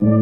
Hello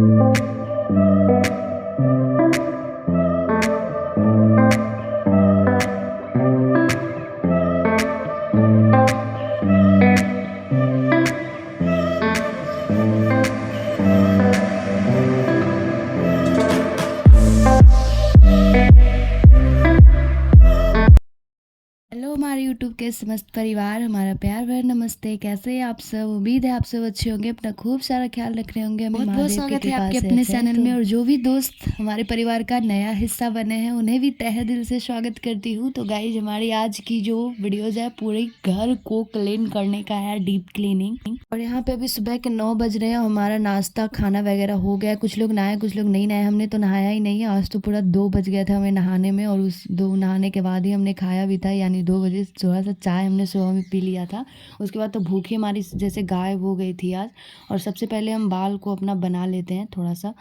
हमारे YouTube के समस्त परिवार, हमारा प्यार भर नमस्ते। कैसे हैं आप सब? उम्मीद है आप सब अच्छे होंगे, अपना खूब सारा ख्याल रख रहे होंगे। बहुत बहुत स्वागत है आपके अपने चैनल में। और जो भी दोस्त हमारे परिवार का नया हिस्सा बने हैं उन्हें भी तहे दिल से स्वागत करती हूँ। तो गाइज, हमारी आज की जो वीडियोज़ है पूरे घर को क्लीन करने का है, डीप क्लीनिंग। और यहाँ पे अभी सुबह के 9 बज रहे हैं। हमारा नाश्ता खाना वगैरह हो गया। कुछ लोग नहाए, कुछ लोग नहीं नहाए। हमने तो नहाया ही नहीं है। आज तो पूरा 2 बज गया था हमें नहाने में, और उस 2 नहाने के बाद ही हमने खाया भी था, यानी 2 बजे थोड़ा सा चाय हमने सुबह में पी लिया था। उसके बाद तो भूखी हमारी जैसे गायब हो गई थी आज। और सबसे पहले हम बाल को अपना बना लेते हैं थोड़ा सा,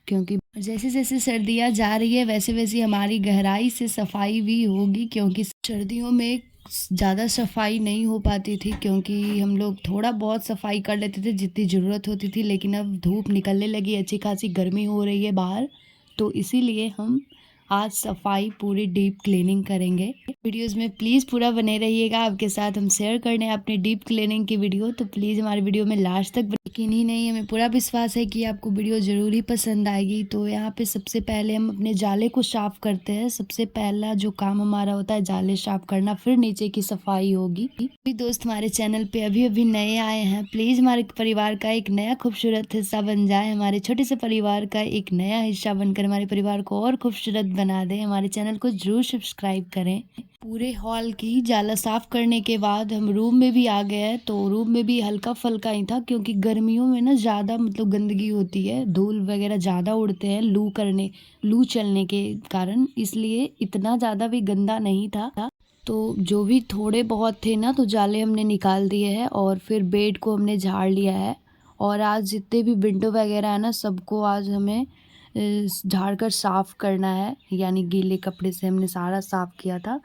क्योंकि जैसे जैसे सर्दियाँ जा रही है वैसे वैसे हमारी गहराई से सफाई भी होगी, क्योंकि सर्दियों में ज़्यादा सफाई नहीं हो पाती थी, क्योंकि हम लोग थोड़ा बहुत सफाई कर लेते थे जितनी ज़रूरत होती थी। लेकिन अब धूप निकलने लगी, अच्छी खासी गर्मी हो रही है बाहर, तो इसीलिए हम आज सफाई पूरी डीप क्लीनिंग करेंगे। वीडियोस में प्लीज़ पूरा बने रहिएगा। आपके साथ हम शेयर करने अपनी डीप क्लीनिंग की वीडियो, तो प्लीज़ हमारी वीडियो में लास्ट तक यकीन ही नहीं, हमें पूरा विश्वास है कि आपको वीडियो ज़रूर ही पसंद आएगी। तो यहाँ पे सबसे पहले हम अपने जाले को साफ़ करते हैं। सबसे पहला जो काम हमारा होता है जाले साफ़ करना, फिर नीचे की सफाई होगी। भी दोस्त हमारे चैनल पे अभी अभी नए आए हैं, प्लीज़ हमारे परिवार का एक नया खूबसूरत हिस्सा बन जाए। हमारे छोटे से परिवार का एक नया हिस्सा बनकर हमारे परिवार को और खूबसूरत बना दें। हमारे चैनल को ज़रूर सब्सक्राइब करें। पूरे हॉल की जाला साफ़ करने के बाद हम रूम में भी आ गए हैं। तो रूम में भी हल्का फुल्का ही था, क्योंकि गर्मियों में ना ज़्यादा मतलब गंदगी होती है, धूल वगैरह ज़्यादा उड़ते हैं लू चलने के कारण, इसलिए इतना ज़्यादा भी गंदा नहीं था। तो जो भी थोड़े बहुत थे ना, तो जाले हमने निकाल दिए हैं और फिर बेड को हमने झाड़ लिया है। और आज जितने भी विंडो वगैरह है ना, सबको आज हमें झाड़ कर साफ़ करना है, यानी गीले कपड़े से हमने सारा साफ़ किया था।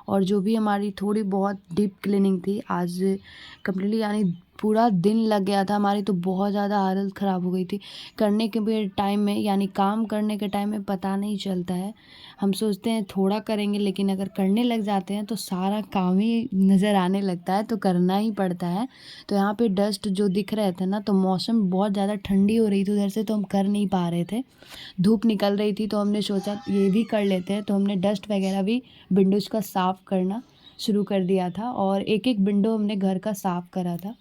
और जो भी हमारी थोड़ी बहुत डीप क्लीनिंग थी आज कम्प्लीटली, यानी पूरा दिन लग गया था हमारी, तो बहुत ज़्यादा हालत ख़राब हो गई थी। करने के भी टाइम में, यानी काम करने के टाइम में पता नहीं चलता है। हम सोचते हैं थोड़ा करेंगे, लेकिन अगर करने लग जाते हैं तो सारा काम ही नज़र आने लगता है, तो करना ही पड़ता है। तो यहाँ पे डस्ट जो दिख रहे थे ना, तो मौसम बहुत ज़्यादा ठंडी हो रही थी उधर से, तो हम कर नहीं पा रहे थे। धूप निकल रही थी, तो हमने सोचा ये भी कर लेते हैं। तो हमने डस्ट वगैरह भी विंडोज़ का साफ़ करना शुरू कर दिया था, और एक एक विंडो हमने घर का साफ़ करा था।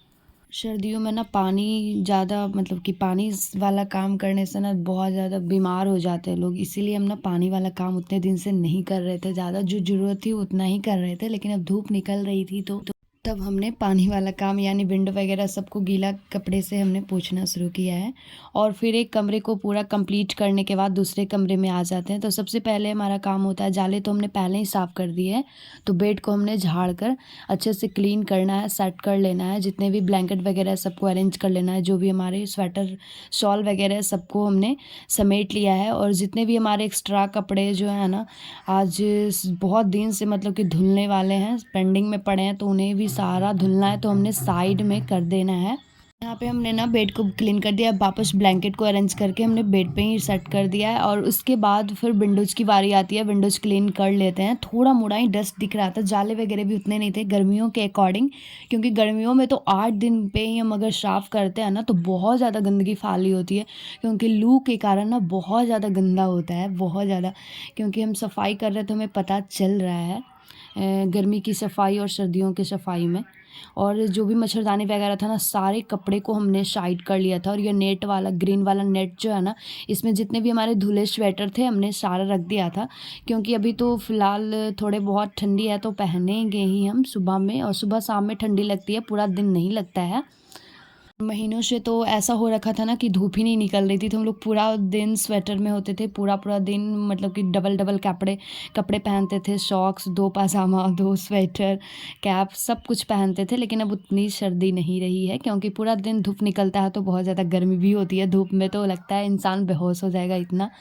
सर्दियों में ना पानी ज़्यादा, मतलब कि पानी वाला काम करने से ना बहुत ज़्यादा बीमार हो जाते हैं लोग, इसीलिए हम ना पानी वाला काम उतने दिन से नहीं कर रहे थे। ज़्यादा जो ज़रूरत थी उतना ही कर रहे थे, लेकिन अब धूप निकल रही थी तो तब हमने पानी वाला काम, यानी विंडो वगैरह सबको गीला कपड़े से हमने पोंछना शुरू किया है। और फिर एक कमरे को पूरा कंप्लीट करने के बाद दूसरे कमरे में आ जाते हैं। तो सबसे पहले हमारा काम होता है, जाले तो हमने पहले ही साफ़ कर दिए हैं, तो बेड को हमने झाड़ कर अच्छे से क्लीन करना है, सेट कर लेना है। जितने भी ब्लैंकेट वगैरह सबको अरेंज कर लेना है। जो भी हमारे स्वेटर शॉल वगैरह सबको हमने समेट लिया है। और जितने भी हमारे एक्स्ट्रा कपड़े जो है ना, आज बहुत दिन से मतलब कि धुलने वाले हैं, पेंडिंग में पड़े हैं, तो उन्हें भी सारा धुलना है, तो हमने साइड में कर देना है। यहाँ पे हमने ना बेड को क्लीन कर दिया। अब वापस ब्लैंकेट को अरेंज करके हमने बेड पे ही सेट कर दिया है। और उसके बाद फिर विंडोज़ की बारी आती है, विंडोज़ क्लीन कर लेते हैं। थोड़ा मोड़ा ही डस्ट दिख रहा था, जाले वगैरह भी उतने नहीं थे गर्मियों के अकॉर्डिंग, क्योंकि गर्मियों में तो 8 दिन पे ही हम अगर साफ़ करते हैं ना, तो बहुत ज़्यादा गंदगी फैली होती है, क्योंकि लू के कारण ना बहुत ज़्यादा गंदा होता है, बहुत ज़्यादा। क्योंकि हम सफाई कर रहे हैं तो हमें पता चल रहा है गर्मी की सफाई और सर्दियों की सफाई में। और जो भी मच्छरदानी वगैरह था ना, सारे कपड़े को हमने साइड कर लिया था। और ये नेट वाला, ग्रीन वाला नेट जो है ना, इसमें जितने भी हमारे धुले स्वेटर थे हमने सारा रख दिया था, क्योंकि अभी तो फ़िलहाल थोड़े बहुत ठंडी है, तो पहनेंगे ही हम सुबह में। और सुबह शाम में ठंडी लगती है, पूरा दिन नहीं लगता है। महीनों से तो ऐसा हो रखा था ना कि धूप ही नहीं निकल रही थी, तो हम लोग पूरा दिन स्वेटर में होते थे, पूरा पूरा दिन, मतलब कि डबल डबल कपड़े पहनते थे। सॉक्स, 2 पाजामा, 2 स्वेटर, कैप, सब कुछ पहनते थे। लेकिन अब उतनी सर्दी नहीं रही है, क्योंकि पूरा दिन धूप निकलता है, तो बहुत ज़्यादा गर्मी भी होती है। धूप में तो लगता है इंसान बेहोश हो जाएगा, इतना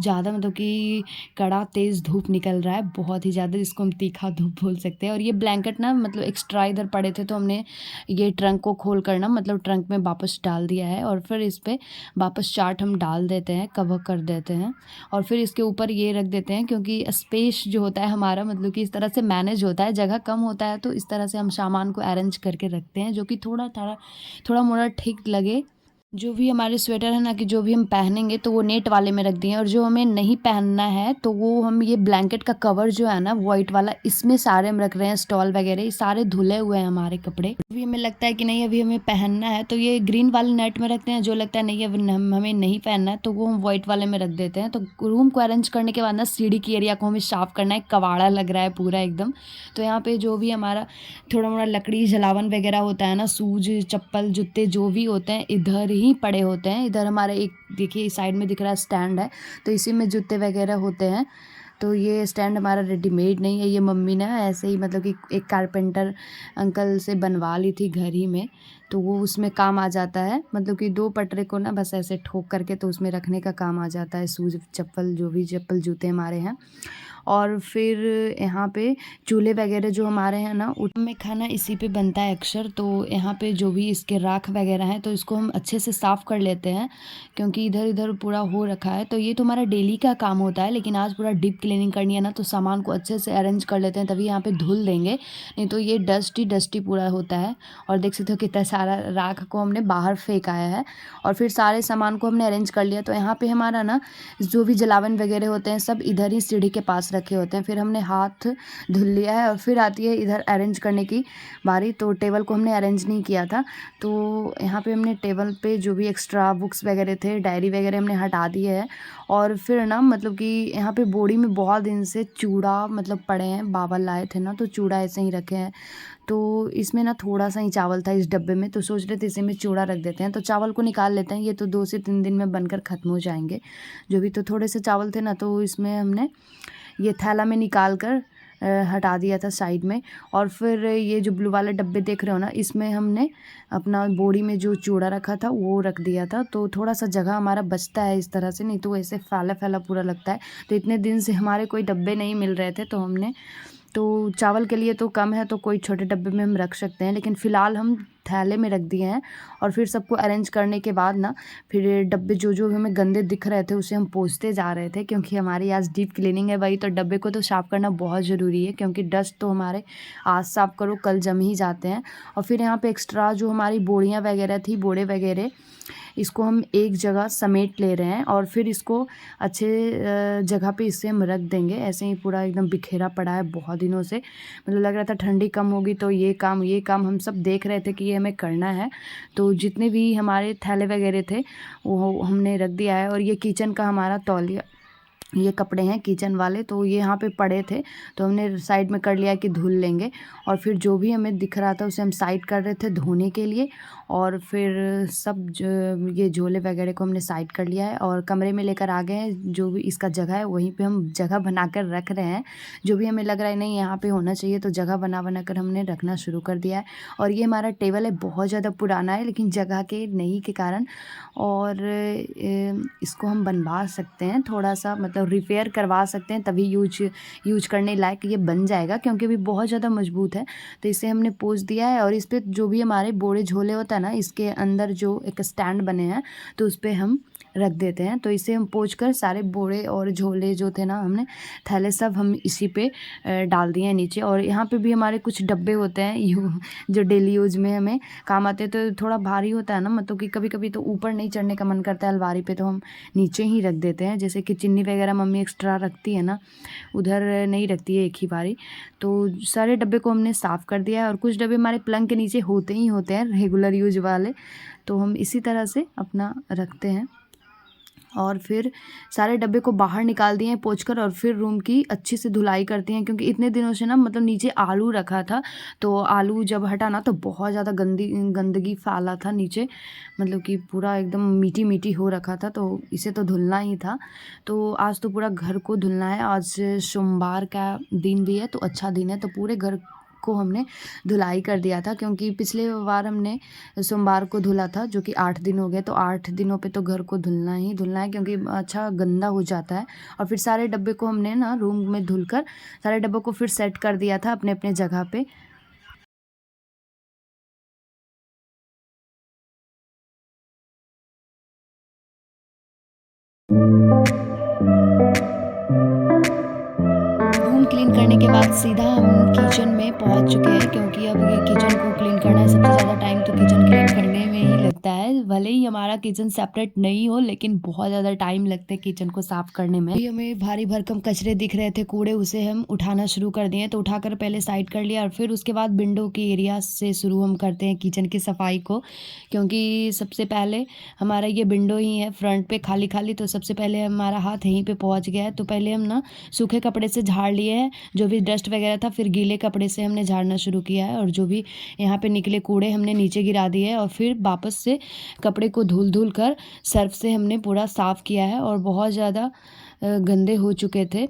ज़्यादा मतलब कि कड़ा तेज़ धूप निकल रहा है, बहुत ही ज़्यादा, जिसको हम तीखा धूप बोल सकते हैं। और ये ब्लैंकेट ना मतलब एक्स्ट्रा इधर पड़े थे, तो हमने ये ट्रंक को खोल कर ना, मतलब ट्रंक ट्रंक में वापस डाल दिया है और फिर इस पे वापस चार्ट हम डाल देते हैं, कवर कर देते हैं और फिर इसके ऊपर ये रख देते हैं क्योंकि स्पेस जो होता है हमारा मतलब कि इस तरह से मैनेज होता है, जगह कम होता है तो इस तरह से हम सामान को अरेंज करके रखते हैं जो कि थोड़ा मोड़ा ठीक लगे। जो भी हमारे स्वेटर है ना कि जो भी हम पहनेंगे तो वो नेट वाले में रख दिए और जो हमें नहीं पहनना है तो वो हम ये ब्लैंकेट का कवर जो है ना वाइट वाला, इसमें सारे हम रख रहे हैं। स्टॉल वगैरह ये सारे धुले हुए हैं हमारे कपड़े। अभी हमें लगता है कि नहीं अभी हमें पहनना है तो ये ग्रीन वाले नेट में रखते हैं, जो लगता है नहीं अब हमें नहीं पहनना है तो वो हम वाइट वाले में रख देते हैं। तो रूम को अरेंज करने के बाद ना सीढ़ी की एरिया को हमें साफ़ करना है, कबाड़ा लग रहा है पूरा एकदम। तो यहाँ पे जो भी हमारा थोड़ा मोड़ा लकड़ी जलावन वगैरह होता है ना, शूज चप्पल जूते जो भी होते हैं इधर ही पड़े होते हैं। इधर हमारे एक देखिए साइड में दिख रहा है स्टैंड है, तो इसी में जूते वगैरह होते हैं। तो ये स्टैंड हमारा रेडीमेड नहीं है, ये मम्मी ने ऐसे ही मतलब कि एक कारपेंटर अंकल से बनवा ली थी घर ही में, तो वो उसमें काम आ जाता है। मतलब कि 2 पटरे को ना बस ऐसे ठोक करके तो उसमें रखने का काम आ जाता है, शूज़ चप्पल जो भी चप्पल जूते हमारे हैं। और फिर यहाँ पे चूल्हे वगैरह जो हमारे हैं ना उनमें खाना इसी पे बनता है अक्सर। तो यहाँ पे जो भी इसके राख वगैरह हैं तो इसको हम अच्छे से साफ़ कर लेते हैं क्योंकि इधर इधर पूरा हो रखा है। तो ये तो हमारा डेली का काम होता है, लेकिन आज पूरा डीप क्लीनिंग करनी है ना तो सामान को अच्छे से अरेंज कर लेते हैं, तभी यहाँ पे धुल देंगे, नहीं तो ये डस्टी पूरा होता है। और देख सकते हो कितना सारा राख को हमने बाहर फेंकाया है और फिर सारे सामान को हमने अरेंज कर लिया। तो यहाँ पे हमारा ना जो भी जलावन वगैरह होते हैं सब इधर ही सीढ़ी के पास रखे होते हैं। फिर हमने हाथ धुल लिया है और फिर आती है इधर अरेंज करने की बारी। तो टेबल को हमने अरेंज नहीं किया था, तो यहाँ पे हमने टेबल पे जो भी एक्स्ट्रा बुक्स वगैरह थे, डायरी वगैरह हमने हटा दिए है। और फिर ना मतलब कि यहाँ पे बोरी में बहुत दिन से चूड़ा मतलब पड़े हैं, बाबा लाए थे ना तो चूड़ा ऐसे ही रखे हैं। तो इसमें ना थोड़ा सा ही चावल था इस डब्बे में, तो सोच रहे थे इसी में चूड़ा रख देते हैं। तो चावल को निकाल लेते हैं, ये तो 2 से 3 दिन में बनकर ख़त्म हो जाएंगे जो भी। तो थोड़े से चावल थे ना तो इसमें हमने ये थैला में निकाल कर हटा दिया था साइड में। और फिर ये जो ब्लू वाले डब्बे देख रहे हो ना, इसमें हमने अपना बोरी में जो चूड़ा रखा था वो रख दिया था। तो थोड़ा सा जगह हमारा बचता है इस तरह से, नहीं तो ऐसे फैला फैला पूरा लगता है। तो इतने दिन से हमारे कोई डब्बे नहीं मिल रहे थे, तो हमने तो चावल के लिए तो कम है तो कोई छोटे डब्बे में हम रख सकते हैं, लेकिन फ़िलहाल हम थैले में रख दिए हैं। और फिर सबको अरेंज करने के बाद ना फिर डब्बे जो जो हमें गंदे दिख रहे थे उसे हम पोंछते जा रहे थे, क्योंकि हमारी आज डीप क्लीनिंग है भाई, तो डब्बे को तो साफ़ करना बहुत ज़रूरी है क्योंकि डस्ट तो हमारे आज साफ़ करो कल जम ही जाते हैं। और फिर यहाँ पे एक्स्ट्रा जो हमारी बोरियाँ वगैरह थी, बोरे वगैरह, इसको हम एक जगह समेट ले रहे हैं और फिर इसको अच्छे जगह पे इसे हम रख देंगे। ऐसे ही पूरा एकदम बिखेरा पड़ा है बहुत दिनों से, मतलब लग रहा था ठंडी कम होगी तो ये काम हम सब देख रहे थे कि ये हमें करना है। तो जितने भी हमारे थैले वगैरह थे वो हमने रख दिया है। और ये किचन का हमारा तौलिया, ये कपड़े हैं किचन वाले, तो ये यहाँ पे पड़े थे तो हमने साइड में कर लिया कि धुल लेंगे। और फिर जो भी हमें दिख रहा था उसे हम साइड कर रहे थे धोने के लिए। और फिर सब ये झोले वगैरह को हमने साइड कर लिया है और कमरे में लेकर आ गए हैं। जो भी इसका जगह है वहीं पे हम जगह बनाकर रख रहे हैं। जो भी हमें लग रहा है नहीं यहाँ पे होना चाहिए तो जगह बना कर हमने रखना शुरू कर दिया है। और ये हमारा टेबल है, बहुत ज़्यादा पुराना है लेकिन जगह के नहीं के कारण, और इसको हम बनवा सकते हैं थोड़ा सा, मतलब रिपेयर करवा सकते हैं, तभी यूज करने लायक ये बन जाएगा क्योंकि अभी बहुत ज़्यादा मजबूत है। तो इसे हमने पोंछ दिया है और इस पर जो भी हमारे बोरे झोले होता है ना, इसके अंदर जो एक स्टैंड बने हैं तो उस पर हम रख देते हैं। तो इसे हम पोंछ कर सारे बोरे और झोले जो थे ना, हमने थैले सब हम इसी पे डाल दिए हैं नीचे। और यहाँ पे भी हमारे कुछ डब्बे होते हैं जो डेली यूज में हमें काम आते हैं। तो थोड़ा भारी होता है ना, मतलब कि कभी कभी तो ऊपर नहीं चढ़ने का मन करता है अलमारी पे, तो हम नीचे ही रख देते हैं। जैसे कि चीनी वगैरह मम्मी एक्स्ट्रा रखती है ना, उधर नहीं रखती है एक ही बारी। तो सारे डब्बे को हमने साफ़ कर दिया है। और कुछ डब्बे हमारे पलंग के नीचे होते ही होते हैं रेगुलर यूज वाले, तो हम इसी तरह से अपना रखते हैं। और फिर सारे डब्बे को बाहर निकाल दिए हैं पोंछकर, और फिर रूम की अच्छी से धुलाई करती हैं क्योंकि इतने दिनों से ना मतलब नीचे आलू रखा था, तो आलू जब हटा ना तो बहुत ज़्यादा गंदगी फैला था नीचे, मतलब कि पूरा एकदम मीठी मीठी हो रखा था, तो इसे तो धुलना ही था। तो आज तो पूरा घर को धुलना है। आज सोमवार का दिन भी है तो अच्छा दिन है, तो पूरे घर को हमने धुलाई कर दिया था क्योंकि पिछले बार हमने सोमवार को धुला था जो कि 8 दिन हो गए। तो 8 दिनों पे तो घर को धुलना ही धुलना है क्योंकि अच्छा गंदा हो जाता है। और फिर सारे डब्बे को हमने ना रूम में धुलकर सारे डब्बों को फिर सेट कर दिया था अपने अपने जगह पे। रूम क्लीन करने के बाद सीधा हम किचन में पहुंच चुके हैं, क्योंकि अब ये किचन को क्लीन करना है। सबसे ज़्यादा टाइम तो किचन क्लीन करने में ही लगता है। भले ही हमारा किचन सेपरेट नहीं हो, लेकिन बहुत ज़्यादा टाइम लगता है किचन को साफ़ करने में। अभी हमें भारी भरकम कचरे दिख रहे थे, कूड़े, उसे हम उठाना शुरू कर दिए। तो उठाकर पहले साइड कर लिया और फिर उसके बाद विंडो की एरिया से शुरू हम करते हैं किचन की सफाई को, क्योंकि सबसे पहले हमारा ये विंडो ही है फ्रंट पे खाली खाली, तो सबसे पहले हमारा हाथ यहीं पे पहुंच गया है। तो पहले हम ना सूखे कपड़े से झाड़ लिए हैं जो भी डस्ट वगैरह था, फिर गीले कपड़े से हमने झाड़ना शुरू किया है, और जो भी यहाँ पे निकले कूड़े हमने नीचे गिरा दिए है, और फिर वापस से कपड़े को धुल धुल कर सर्फ से हमने पूरा साफ़ किया है। और बहुत ज़्यादा गंदे हो चुके थे,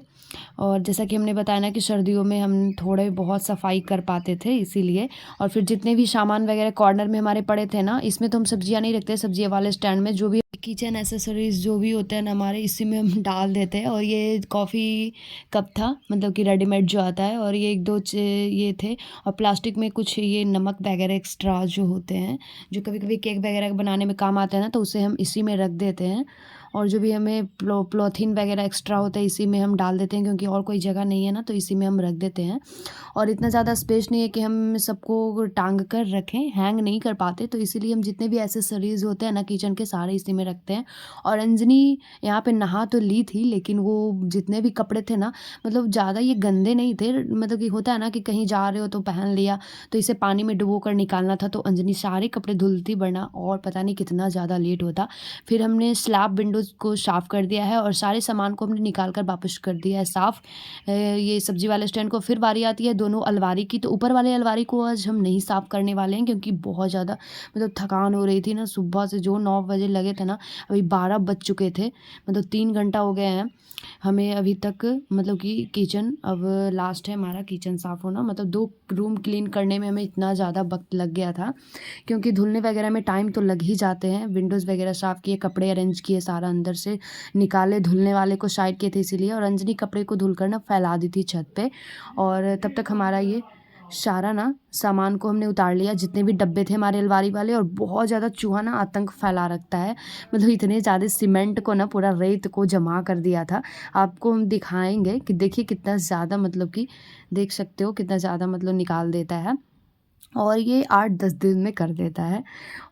और जैसा कि हमने बताया ना कि सर्दियों में हम थोड़े बहुत सफाई कर पाते थे इसीलिए। और फिर जितने भी सामान वगैरह कॉर्नर में हमारे पड़े थे ना, इसमें तो हम सब्जियां नहीं रखते, सब्जियां वाले स्टैंड में जो भी किचन एसेसरीज जो भी होते हैं ना हमारे, इसी में हम डाल देते हैं। और ये कॉफ़ी कप था, मतलब कि रेडीमेड जो आता है, और ये एक दो ये थे, और प्लास्टिक में कुछ ये नमक वगैरह एक्स्ट्रा जो होते हैं, जो कभी कभी केक वगैरह बनाने में काम आते हैं ना, तो उसे हम इसी में रख देते हैं। और जो भी हमें प्लोथिन वगैरह एक्स्ट्रा होता है इसी में हम डाल देते हैं, क्योंकि और कोई जगह नहीं है ना, तो इसी में हम रख देते हैं। और इतना ज़्यादा स्पेस नहीं है कि हम सबको टांग कर रखें, हैंग नहीं कर पाते, तो इसीलिए हम जितने भी एसेसरीज़ होते हैं ना किचन के, सारे इसी में रखते हैं। और अंजनी यहाँ पे नहा तो ली थी, लेकिन वो जितने भी कपड़े थे ना, मतलब ज़्यादा ये गंदे नहीं थे, मतलब कि होता है ना कि कहीं जा रहे हो तो पहन लिया, तो इसे पानी में डुबो कर निकालना था, तो अंजनी सारे कपड़े धुलती, वरना और पता नहीं कितना ज़्यादा लेट होता। फिर हमने स्लैब विंडोज़ को साफ़ कर दिया है, और सारे सामान को हमने निकाल कर वापस कर दिया है साफ़। ये सब्ज़ी वाले स्टैंड को फिर बारी आती है दोनों अलमारी की। तो ऊपर वाले अलमारी को आज हम नहीं साफ़ करने वाले हैं, क्योंकि बहुत ज़्यादा मतलब थकान हो रही थी ना सुबह से, जो 9 बजे लगे थे ना, अभी 12 बज चुके थे, मतलब 3 घंटा हो गए हैं हमें अभी तक। मतलब कि किचन अब लास्ट है हमारा किचन साफ़ होना, मतलब 2 रूम क्लीन करने में हमें इतना ज़्यादा वक्त लग गया था, क्योंकि धुलने वगैरह में टाइम तो लग ही जाते हैं। विंडोज़ वगैरह साफ़ किए, कपड़े अरेंज किए, सारा अंदर से निकाले, धुलने वाले को साइड किए थे इसीलिए। और अंजनी कपड़े को धुलकर ना फैला दी थी छत पे, और तब तक हमारा ये सारा ना सामान को हमने उतार लिया, जितने भी डब्बे थे हमारे अलमारी वाले। और बहुत ज़्यादा चूहा ना आतंक फैला रखता है, मतलब इतने ज़्यादा सीमेंट को ना पूरा रेत को जमा कर दिया था। आपको हम दिखाएंगे कि देखिए कितना ज़्यादा, मतलब कि देख सकते हो कितना ज़्यादा मतलब निकाल देता है, और ये 8-10 दिन में कर देता है।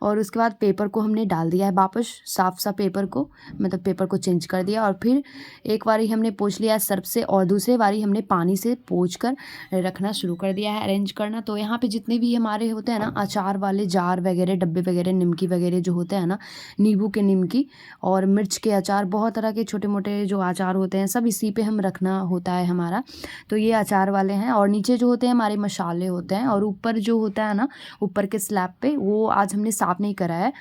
और उसके बाद पेपर को हमने डाल दिया है वापस, साफ सा पेपर को, मतलब पेपर को चेंज कर दिया। और फिर एक बारी हमने पोंछ लिया सर्फ से, और दूसरे बारी हमने पानी से पोंछ कर रखना शुरू कर दिया है, अरेंज करना। तो यहाँ पे जितने भी हमारे होते हैं ना अचार वाले जार वगैरह, डब्बे वगैरह, निमकी वगैरह जो होते हैं ना, नींबू के निमकी और मिर्च के अचार, बहुत तरह के छोटे मोटे जो अचार होते हैं, सब इसी पे हम रखना होता है हमारा। तो ये अचार वाले हैं, और नीचे जो होते हैं हमारे मसाले होते हैं, और ऊपर जो होता है ना ऊपर के स्लैब पे, वो आज हमने साफ़ नहीं करा है,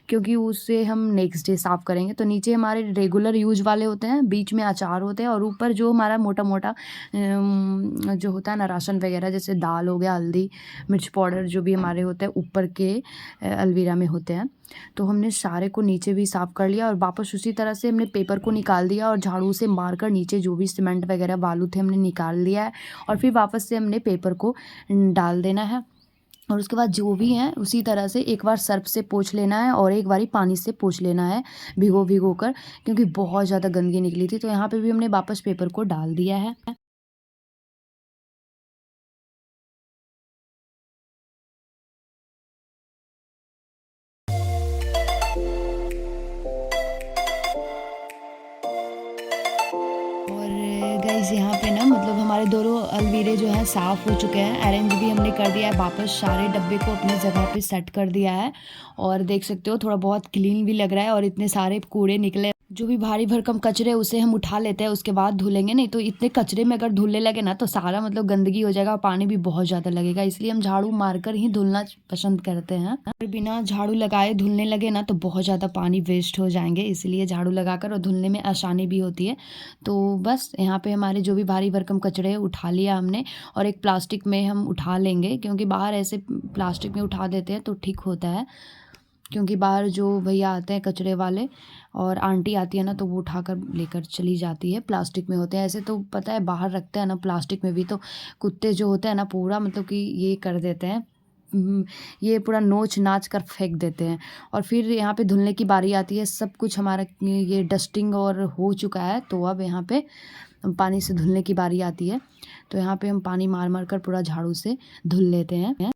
क्योंकि उसे हम नेक्स्ट डे साफ़ करेंगे। तो नीचे हमारे रेगुलर यूज वाले होते हैं, बीच में अचार होते हैं, और ऊपर जो हमारा मोटा मोटा जो होता है ना राशन वगैरह, जैसे दाल हो गया, हल्दी, मिर्च पाउडर, जो भी हमारे होते हैं ऊपर के अलमीरा में होते हैं। तो हमने सारे को नीचे भी साफ़ कर लिया, और वापस उसी तरह से हमने पेपर को निकाल दिया, और झाड़ू से मारकर नीचे जो भी सीमेंट वगैरह बालू थे हमने निकाल लिया है। और फिर वापस से हमने पेपर को डाल देना है, और उसके बाद जो भी हैं उसी तरह से एक बार सर्फ से पोंछ लेना है, और एक बारी पानी से पोंछ लेना है भिगो भिगो कर, क्योंकि बहुत ज़्यादा गंदगी निकली थी। तो यहाँ पे भी हमने वापस पेपर को डाल दिया है। और गाइस यहाँ पे ना मतलब हमारे दोनों अलमीरे जो हैं साफ़ हो चुके हैं, अरेंज भी हमने कर दिया है, वापस सारे डब्बे को अपनी जगह पे सेट कर दिया है। और देख सकते हो थोड़ा बहुत क्लीन भी लग रहा है, और इतने सारे कूड़े निकले, जो भी भारी भरकम कचरे उसे हम उठा लेते हैं, उसके बाद धुलेंगे। नहीं तो इतने कचरे में अगर धुलने लगे ना तो सारा मतलब गंदगी हो जाएगा, और पानी भी बहुत ज़्यादा लगेगा, इसलिए हम झाड़ू मारकर ही धुलना पसंद करते हैं। और बिना झाड़ू लगाए धुलने लगे ना तो बहुत ज़्यादा पानी वेस्ट हो जाएंगे, इसलिए झाड़ू लगाकर और धुलने में आसानी भी होती है। तो बस यहाँ पे हमारे जो भी भारी भरकम कचरे है उठा लिया हमने, और एक प्लास्टिक में हम उठा लेंगे, क्योंकि बाहर ऐसे प्लास्टिक में उठा देते हैं तो ठीक होता है, क्योंकि बाहर जो भैया आते हैं कचरे वाले और आंटी आती है ना, तो वो उठाकर लेकर चली जाती है, प्लास्टिक में होते हैं। ऐसे तो पता है बाहर रखते हैं ना प्लास्टिक में भी, तो कुत्ते जो होते हैं ना पूरा मतलब कि ये कर देते हैं, ये पूरा नोच नाच कर फेंक देते हैं। और फिर यहाँ पे धुलने की बारी आती है। सब कुछ हमारा ये डस्टिंग और हो चुका है, तो अब यहाँ पे पानी से धुलने की बारी आती है। तो यहाँ पे हम पानी मार मार कर पूरा झाड़ू से धुल लेते हैं।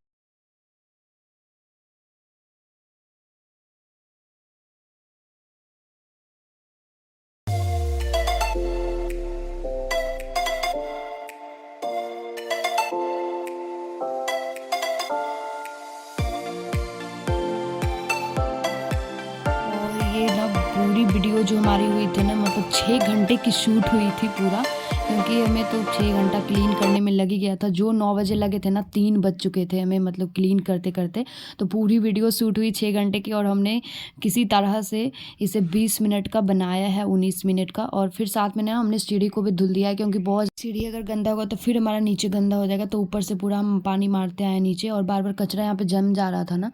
ये ना पूरी वीडियो जो हमारी हुई थी ना, मतलब 6 घंटे की शूट हुई थी पूरा, क्योंकि हमें तो 6 घंटा क्लीन करने में लग ही गया था। जो 9 बजे लगे थे ना, 3 बज चुके थे हमें, मतलब क्लीन करते करते। तो पूरी वीडियो शूट हुई 6 घंटे की, और हमने किसी तरह से इसे 20 मिनट का बनाया है, 19 मिनट का। और फिर साथ में ना हमने सीढ़ी को भी धुल दिया है, क्योंकि बहुत सीढ़ी अगर गंदा होगा तो फिर हमारा नीचे गंदा हो जाएगा। तो ऊपर से पूरा हम पानी मारते आए नीचे, और बार बार कचरा यहाँ पे जम जा रहा था ना,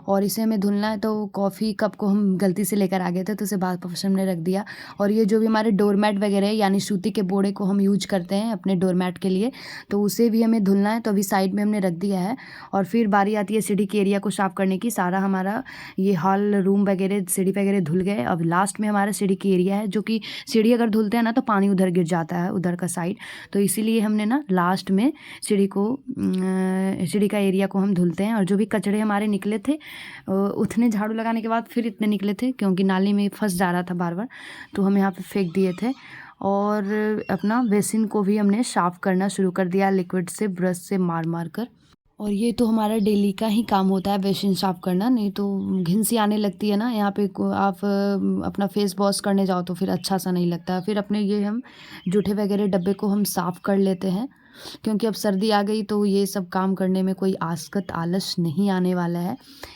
और इसे हमें धुलना है। तो कॉफ़ी कप को हम गलती से लेकर आ गए थे, तो उसे बाद में हमने रख दिया। और ये जो भी हमारे डोरमैट वगैरह है, यानी सूती के बोरे को हम यूज करते हैं अपने डोरमैट के लिए, तो उसे भी हमें धुलना है। तो अभी साइड में हमने रख दिया है। और फिर बारी आती है सीढ़ी के एरिया को साफ़ करने की। सारा हमारा ये हॉल रूम वगैरह सीढ़ी वगैरह धुल गए। अब लास्ट में हमारा सीढ़ी की एरिया है, जो कि सीढ़ी अगर धुलते हैं ना तो पानी उधर गिर जाता है, उधर का साइड। तो इसीलिए हमने ना लास्ट में सीढ़ी का एरिया को हम धुलते हैं। और जो भी कचड़े हमारे निकले थे, उतने झाड़ू लगाने के बाद फिर इतने निकले थे, क्योंकि नाली में फंस जा रहा था बार बार, तो हम यहाँ पे फेंक दिए थे। और अपना बेसिन को भी हमने साफ़ करना शुरू कर दिया लिक्विड से, ब्रश से मार मार कर। और ये तो हमारा डेली का ही काम होता है बेसिन साफ़ करना, नहीं तो घिन सी आने लगती है ना। यहाँ पे आप अपना फेस वॉश करने जाओ तो फिर अच्छा सा नहीं लगता। फिर अपने ये हम जूठे वगैरह डब्बे को हम साफ़ कर लेते हैं, क्योंकि अब सर्दी आ गई तो ये सब काम करने में कोई आलस नहीं आने वाला है,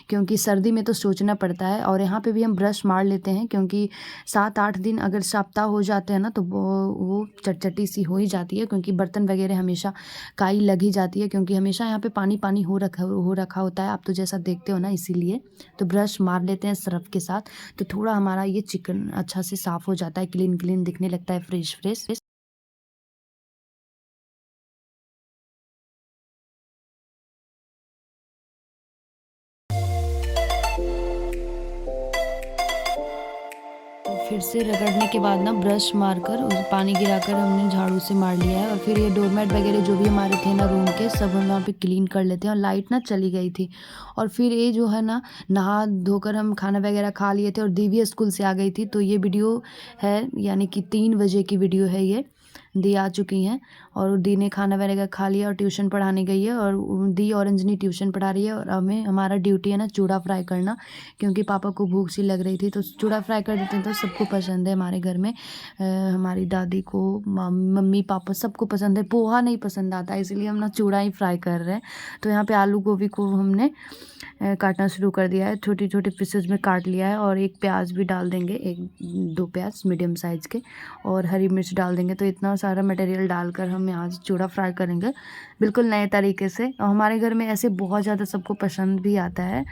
क्योंकि सर्दी में तो सोचना पड़ता है। और यहाँ पे भी हम ब्रश मार लेते हैं, क्योंकि 7-8 दिन अगर सप्ताह हो जाते हैं ना, तो वो चटचटी सी हो ही जाती है, क्योंकि बर्तन वगैरह हमेशा काई लग ही जाती है, क्योंकि हमेशा यहाँ पे पानी पानी हो रखा होता है, आप तो जैसा देखते हो ना, इसीलिए तो ब्रश मार लेते हैं सर्फ के साथ। तो थोड़ा हमारा ये चिकन अच्छा से साफ़ हो जाता है, क्लीन क्लीन दिखने लगता है, फ्रेश फ्रेश। फिर से रगड़ने के बाद ना ब्रश मारकर उस पानी गिराकर हमने झाड़ू से मार लिया है। और फिर ये डोरमेट वगैरह जो भी हमारे थे ना रूम के, सब हम वहाँ पे क्लीन कर लेते हैं। और लाइट ना चली गई थी, और फिर ये जो है ना, नहा धोकर हम खाना वगैरह खा लिए थे, और दिव्या स्कूल से आ गई थी। तो ये वीडियो है, यानी कि 3 बजे की वीडियो है ये। दी आ चुकी हैं, और दी ने खाना वगैरह खा लिया और ट्यूशन पढ़ाने गई है। और दी और अंजनी ट्यूशन पढ़ा रही है, और हमारा ड्यूटी है ना चूड़ा फ्राई करना, क्योंकि पापा को भूख सी लग रही थी। तो चूड़ा फ्राई कर देते हैं, तो सबको पसंद है हमारे घर में। हमारी दादी को, मम्मी पापा सबको पसंद है। पोहा नहीं पसंद आता, इसलिए हम ना चूड़ा ही फ्राई कर रहे हैं। तो यहाँ पे आलू गोभी को हमने काटना शुरू कर दिया है, छोटी छोटी पीसेज में काट लिया है। और एक प्याज भी डाल देंगे, 1-2 प्याज मीडियम साइज़ के, और हरी मिर्च डाल देंगे। तो इतना सारा मटेरियल डालकर हम आज चूड़ा फ्राई करेंगे, बिल्कुल नए तरीके से। और हमारे घर में ऐसे बहुत ज़्यादा सबको पसंद भी आता है,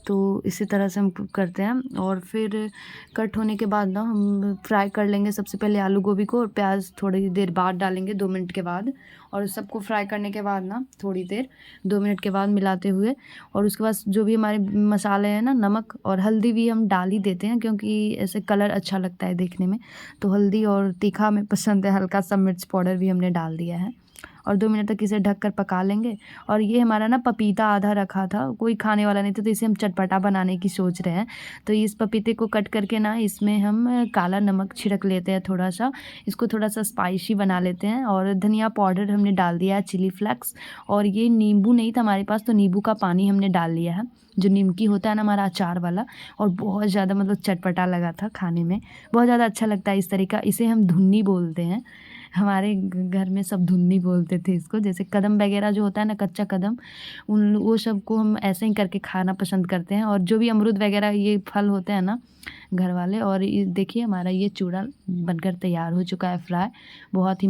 तो इसी तरह से हम करते हैं। और फिर कट होने के बाद ना हम फ्राई कर लेंगे सबसे पहले आलू गोभी को, और प्याज थोड़ी देर बाद डालेंगे, 2 मिनट के बाद। और सबको फ्राई करने के बाद ना थोड़ी देर 2 मिनट के बाद मिलाते हुए, और उसके बाद जो भी हमारे मसाले हैं ना, नमक और हल्दी भी हम डाल ही देते हैं, क्योंकि ऐसे कलर अच्छा लगता है देखने में। तो हल्दी और तीखा हमें पसंद है, हल्का सा मिर्च पाउडर भी हमने डाल दिया है। और 2 मिनट तक इसे ढककर पका लेंगे। और ये हमारा ना पपीता आधा रखा था, कोई खाने वाला नहीं था, तो इसे हम चटपटा बनाने की सोच रहे हैं। तो इस पपीते को कट करके ना इसमें हम काला नमक छिड़क लेते हैं थोड़ा सा, इसको थोड़ा सा स्पाइसी बना लेते हैं। और धनिया पाउडर हमने डाल दिया है, चिली फ्लेक्स। और ये नींबू नहीं था हमारे पास, तो नींबू का पानी हमने डाल लिया है, जो निमकी होता है ना हमारा अचार वाला। और बहुत ज़्यादा मतलब चटपटा लगा था खाने में, बहुत ज़्यादा अच्छा लगता है इस तरीका। इसे हम धुन्नी बोलते हैं, हमारे घर में सब धुन्नी बोलते थे इसको। जैसे कदम वगैरह जो होता है ना, कच्चा कदम, वो सब को हम ऐसे ही करके खाना पसंद करते हैं। और जो भी अमरूद वगैरह ये फल होते हैं ना घर वाले। और देखिए हमारा ये चूड़ा बनकर तैयार हो चुका है फ्राई, बहुत ही